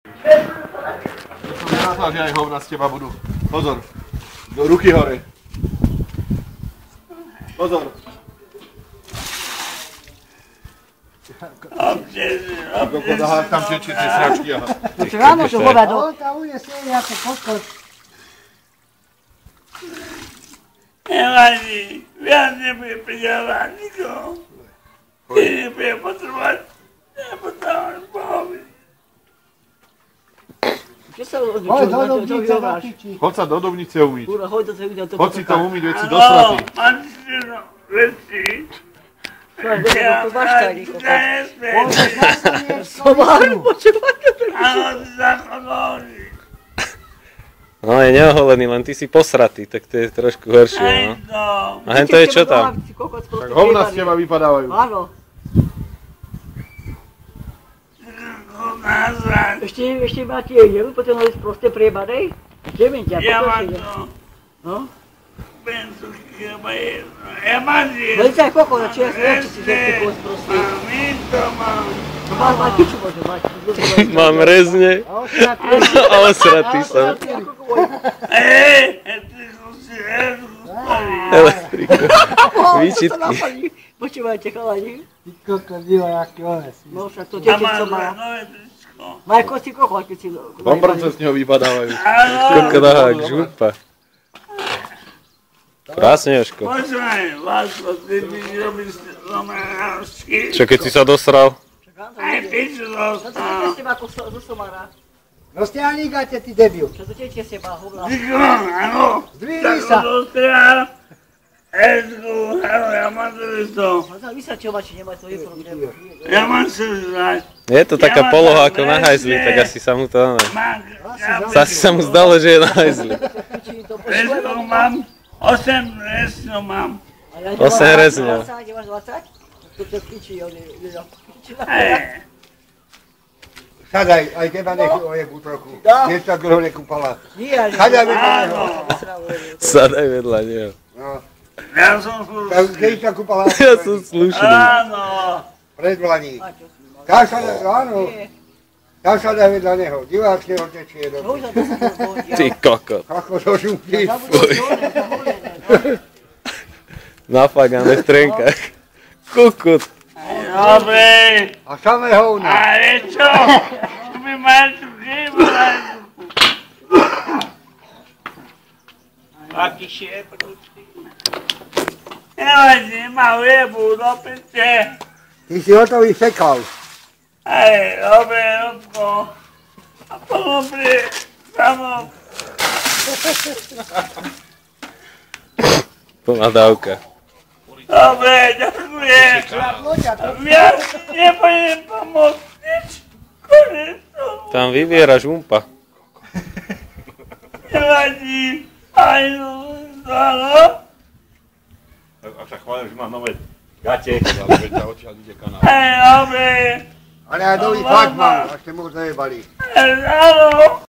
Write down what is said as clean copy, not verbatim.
To som nerátval, že aj hovna z teba budú. Pozor. Ruky hore. Pozor. Ako dahá tam tečie tie sračky, aha. Čo ráno čo voda do... Tam uniesie nejaké kokot. Nevadí, viac nebude pridávať nikoho. Ty nebude potrebovať, nepotrebovať pohoviť. Čo sa Hoď do dovnice do piči. Choď sa do dovnice umyť. Choď si to umyť, veď si do Áno, straty. máš no, veci. Ja baštári, Somáru. Áno, ty zachodový. No je neoholený, len ty si posratý, tak to je trošku horšie, Aj no. to. A hento je čo tam? Tak hovna z teba vypadávajú. Áno. Nazvať. Ešte máte jednu, potom máte proste priebanej? Ešte Ja mám to. No? Penso que vai. É magia. No i tak koľko, na čias nechci si všetky pôjsť proste. Mami to mám. Má piču môže mať. Mám rezne a osratý som. Ty si Elektrika. Výčitky. Počúvajte, chalani. Ty kokot, diva, jaký ones. No však to A dieťa, mám co má. nové tričko. Majko si koľko, keď si... Bambrce z neho vypadávajú. Áno. Koľko dahák, župa. Krásne, Jožko. Počúvaj, Lásko, ty mi robíš románsky. Čo keď si sa dosral? Aj piču No to dostal. je teba ako zo somára. No stiahni gate, ty debil. Čo to dieťa seba, hovla. Díko, áno. Zdvihni sa. Tak to dostrial. Edku, áno, ja mám to isto. No to vy sa čo máte, nemá to je problém. Ja mám čo znať. Je to taká poloha ako na hajzli, tak asi sa mu to... Mám, Asi sa mu zdalo, že je na hajzli. Rezno mám, 8 rezno mám. 8 rezňov. Máš 20? To je piči, on je... Sadaj, aj teba nech ojebu trochu. Keď tak dlho nekúpala. Nie, Sadaj vedľa neho. Sadaj vedľa neho. No. Ja som slušný. Keď sa kúpala, Ja som slušný. Áno. pred vlaní. Tak sa, áno. Tak sa daj vedľa neho. Diváčne ho tečie do... Ty kokot. Ako to žúpni. Nafagané v trenkách. Kokot. Dobre. A samé hovna. Ale čo? Tu mi máš tu chýbať. Aký šieprúčky. Nevadí, ma ujebu do piče. Ty si hotový sekal. Hej, dobre, Robko. A potom pri samo. Plná dávka. Dobre, ďakujem. Ja nebudem pomôcť nič. Konec tomu. Tam vyviera žumpa. Nevadí. Aj no. Ak sa chválim, že mám nové gate, ale veď ťa odtiaľ ide kanál. Hej, dobre. Ale ja nový fakt mám, až ste mu zajebali. Áno.